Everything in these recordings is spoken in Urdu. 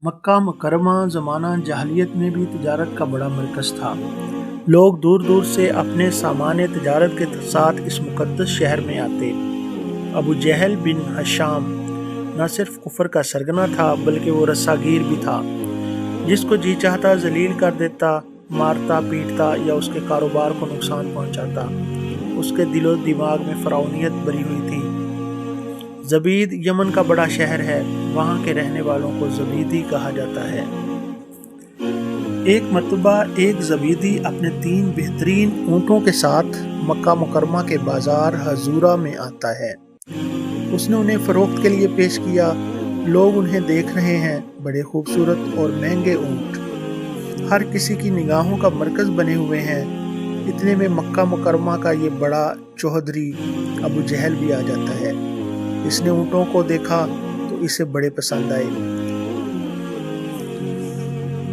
مکہ مکرمہ زمانہ جاہلیت میں بھی تجارت کا بڑا مرکز تھا۔ لوگ دور دور سے اپنے سامان تجارت کے ساتھ اس مقدس شہر میں آتے۔ ابو جہل بن ہشام نہ صرف کفر کا سرگنا تھا بلکہ وہ رساگیر بھی تھا، جس کو جی چاہتا ذلیل کر دیتا، مارتا پیٹتا یا اس کے کاروبار کو نقصان پہنچاتا۔ اس کے دل و دماغ میں فرعونیت بھری ہوئی تھی۔ زبید یمن کا بڑا شہر ہے، وہاں کے رہنے والوں کو زبیدی کہا جاتا ہے۔ ایک مرتبہ ایک زبیدی اپنے 3 بہترین اونٹوں کے ساتھ مکہ مکرمہ کے بازار حضورہ میں آتا ہے۔ اس نے انہیں فروخت کے لیے پیش کیا۔ لوگ انہیں دیکھ رہے ہیں، بڑے خوبصورت اور مہنگے اونٹ ہر کسی کی نگاہوں کا مرکز بنے ہوئے ہیں۔ اتنے میں مکہ مکرمہ کا یہ بڑا چوہدری ابو جہل بھی آ جاتا ہے۔ اس نے اونٹوں کو دیکھا تو اسے بڑے پسند آئے۔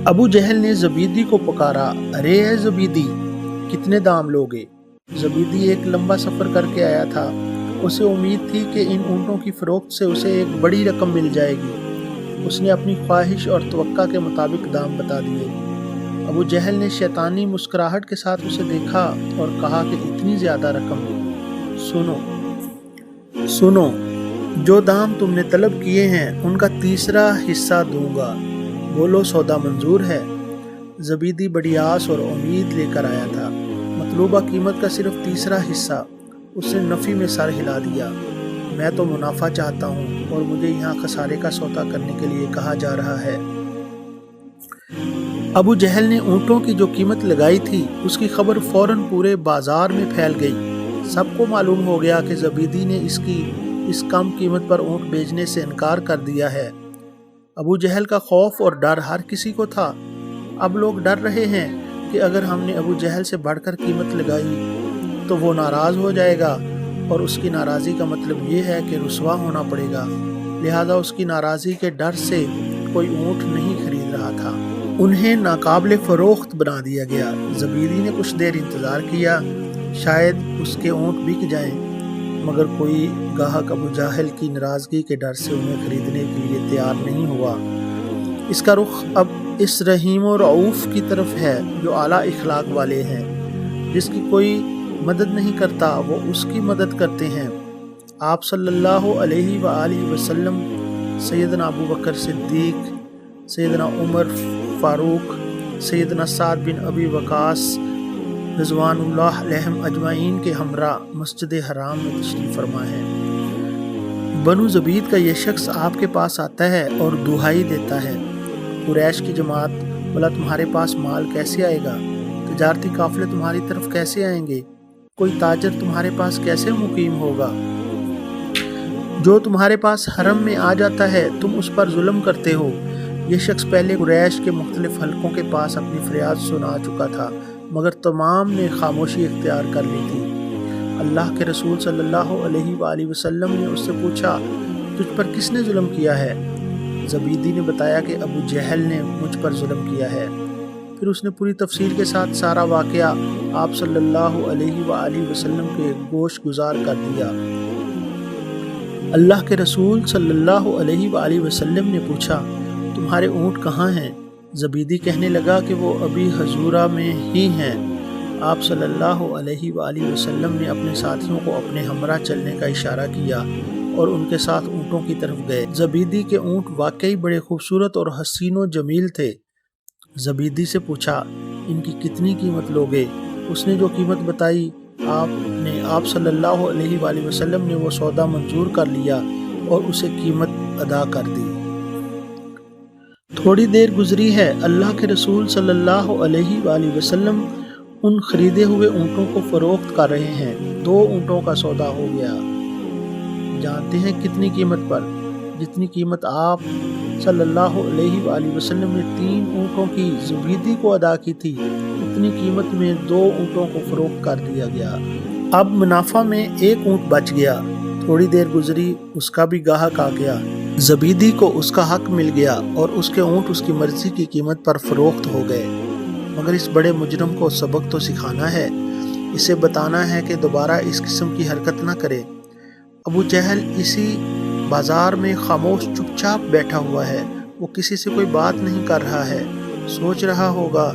ابو جہل نے زبیدی کو پکارا، ارے اے زبیدی، کتنے دام لوگے؟ زبیدی ایک لمبا سفر کر کے آیا تھا۔ اسے امید تھی کہ ان اونٹوں کی فروخت سے اسے ایک بڑی رقم مل جائے گی۔ اس نے اپنی خواہش اور توقع کے مطابق دام بتا دیے۔ ابو جہل نے شیطانی مسکراہٹ کے ساتھ اسے دیکھا اور کہا کہ اتنی زیادہ رقم؟ سنو، جو دام تم نے طلب کیے ہیں ان کا 3 حصہ دوں گا، بولو سودا منظور ہے؟ زبیدی بڑی آس اور امید لے کر آیا تھا۔ مطلوبہ قیمت کا صرف 3 حصہ۔ اس نے نفی میں سر ہلا دیا، میں تو منافع چاہتا ہوں اور مجھے یہاں خسارے کا سودا کرنے کے لیے کہا جا رہا ہے۔ ابو جہل نے اونٹوں کی جو قیمت لگائی تھی اس کی خبر فوراً پورے بازار میں پھیل گئی۔ سب کو معلوم ہو گیا کہ زبیدی نے اس کم قیمت پر اونٹ بیچنے سے انکار کر دیا ہے۔ ابو جہل کا خوف اور ڈر ہر کسی کو تھا۔ اب لوگ ڈر رہے ہیں کہ اگر ہم نے ابو جہل سے بڑھ کر قیمت لگائی تو وہ ناراض ہو جائے گا، اور اس کی ناراضی کا مطلب یہ ہے کہ رسوا ہونا پڑے گا۔ لہذا اس کی ناراضی کے ڈر سے کوئی اونٹ نہیں خرید رہا تھا۔ انہیں ناقابل فروخت بنا دیا گیا۔ زبیدی نے کچھ دیر انتظار کیا، شاید اس کے اونٹ بک جائیں، مگر کوئی گاہک ابو جہل کی ناراضگی کے ڈر سے انہیں خریدنے کے لیے تیار نہیں ہوا۔ اس کا رخ اب اس رحیم و رعوف کی طرف ہے جو اعلیٰ اخلاق والے ہیں، جس کی کوئی مدد نہیں کرتا وہ اس کی مدد کرتے ہیں۔ آپ صلی اللہ علیہ وآلہ وسلم، سیدنا ابو بکر صدیق، سیدنا عمر فاروق، سیدنا سعد بن ابی وقاص رضوان اللہ علیہم اجمعین کے ہمراہ مسجد حرام میں تشریف فرما ہے۔ بنو زبید کا یہ شخص آپ کے پاس آتا ہے اور دہائی دیتا ہے، قریش کی جماعت، بھلا تمہارے پاس مال کیسے آئے گا؟ تجارتی قافلے تمہاری طرف کیسے آئیں گے؟ کوئی تاجر تمہارے پاس کیسے مقیم ہوگا؟ جو تمہارے پاس حرم میں آ جاتا ہے تم اس پر ظلم کرتے ہو۔ یہ شخص پہلے قریش کے مختلف حلقوں کے پاس اپنی فریاد سنا چکا تھا، مگر تمام نے خاموشی اختیار کر لی تھی۔ اللہ کے رسول صلی اللہ علیہ وآلہ وسلم نے اس سے پوچھا، تجھ پر کس نے ظلم کیا ہے؟ زبیدی نے بتایا کہ ابو جہل نے مجھ پر ظلم کیا ہے۔ پھر اس نے پوری تفصیل کے ساتھ سارا واقعہ آپ صلی اللہ علیہ وآلہ وسلم کے گوش گزار کر دیا۔ اللہ کے رسول صلی اللہ علیہ وآلہ وسلم نے پوچھا، تمہارے اونٹ کہاں ہیں؟ زبیدی کہنے لگا کہ وہ ابھی حضورہ میں ہی ہیں۔ آپ صلی اللہ علیہ وآلہ وسلم نے اپنے ساتھیوں کو اپنے ہمراہ چلنے کا اشارہ کیا اور ان کے ساتھ اونٹوں کی طرف گئے۔ زبیدی کے اونٹ واقعی بڑے خوبصورت اور حسین و جمیل تھے۔ زبیدی سے پوچھا، ان کی کتنی قیمت لوگے؟ اس نے جو قیمت بتائی، آپ صلی اللہ علیہ وآلہ وسلم نے وہ سودا منظور کر لیا اور اسے قیمت ادا کر دی۔ تھوڑی دیر گزری ہے، اللہ کے رسول صلی اللہ علیہ وآلہ وسلم ان خریدے ہوئے اونٹوں کو فروخت کر رہے ہیں۔ 2 اونٹوں کا سودا ہو گیا۔ جانتے ہیں کتنی قیمت پر؟ جتنی قیمت آپ صلی اللہ علیہ وآلہ وسلم نے 3 اونٹوں کی زبیدی کو ادا کی تھی، اتنی قیمت میں 2 اونٹوں کو فروخت کر دیا گیا۔ اب منافع میں 1 اونٹ بچ گیا۔ تھوڑی دیر گزری، اس کا بھی گاہک آ گیا۔ زبیدی کو اس کا حق مل گیا اور اس کے اونٹ اس کی مرضی کی قیمت پر فروخت ہو گئے۔ مگر اس بڑے مجرم کو سبق تو سکھانا ہے، اسے بتانا ہے کہ دوبارہ اس قسم کی حرکت نہ کرے۔ ابو جہل اسی بازار میں خاموش چپ چاپ بیٹھا ہوا ہے۔ وہ کسی سے کوئی بات نہیں کر رہا ہے، سوچ رہا ہوگا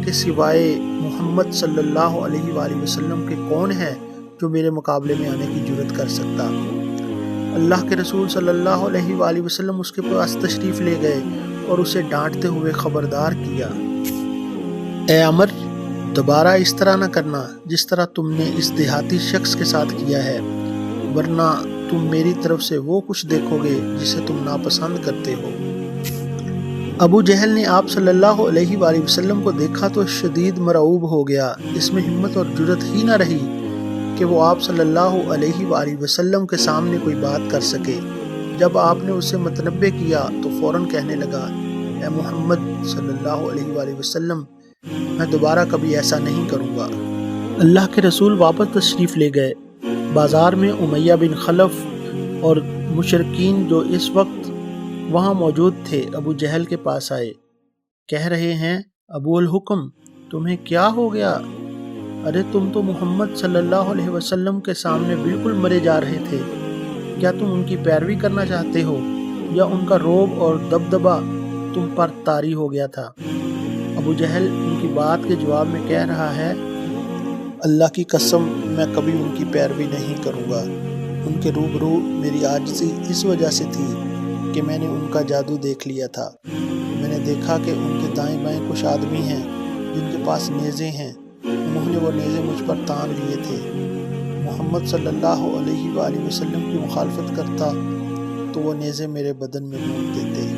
کہ سوائے محمد صلی اللہ علیہ وآلہ وسلم کے کون ہے جو میرے مقابلے میں آنے کی جرت کر سکتا۔ اللہ کے رسول صلی اللہ علیہ وآلہ وسلم اس کے پاس تشریف لے گئے اور اسے ڈانٹتے ہوئے خبردار کیا، اے عمر، دوبارہ اس طرح نہ کرنا جس طرح تم نے اس دیہاتی شخص کے ساتھ کیا ہے، ورنہ تم میری طرف سے وہ کچھ دیکھو گے جسے تم ناپسند کرتے ہو۔ ابو جہل نے آپ صلی اللہ علیہ وآلہ وسلم کو دیکھا تو شدید مرعوب ہو گیا، اس میں ہمت اور جرت ہی نہ رہی کہ وہ آپ صلی اللہ علیہ وآلہ وسلم کے سامنے کوئی بات کر سکے۔ جب آپ نے اسے متنبہ کیا تو فوراً کہنے لگا، اے محمد صلی اللہ علیہ وآلہ وسلم، میں دوبارہ کبھی ایسا نہیں کروں گا۔ اللہ کے رسول واپس تشریف لے گئے۔ بازار میں امیہ بن خلف اور مشرکین جو اس وقت وہاں موجود تھے ابو جہل کے پاس آئے، کہہ رہے ہیں، ابو الحکم، تمہیں کیا ہو گیا؟ ارے تم تو محمد صلی اللہ علیہ وسلم کے سامنے بالکل مرے جا رہے تھے، کیا تم ان کی پیروی کرنا چاہتے ہو یا ان کا رعب اور دبدبہ تم پر طاری ہو گیا تھا؟ ابو جہل ان کی بات کے جواب میں کہہ رہا ہے، اللہ کی قسم میں کبھی ان کی پیروی نہیں کروں گا۔ ان کے روبرو میری عاجزی اس وجہ سے تھی کہ میں نے ان کا جادو دیکھ لیا تھا۔ میں نے دیکھا کہ ان کے دائیں بائیں کچھ آدمی ہیں جن کے پاس نیزے ہیں، انہوں نے وہ نیزے مجھ پر تان لیے تھے۔ محمد صلی اللہ علیہ وآلہ وسلم کی مخالفت کرتا تو وہ نیزے میرے بدن میں ڈوب دیتے۔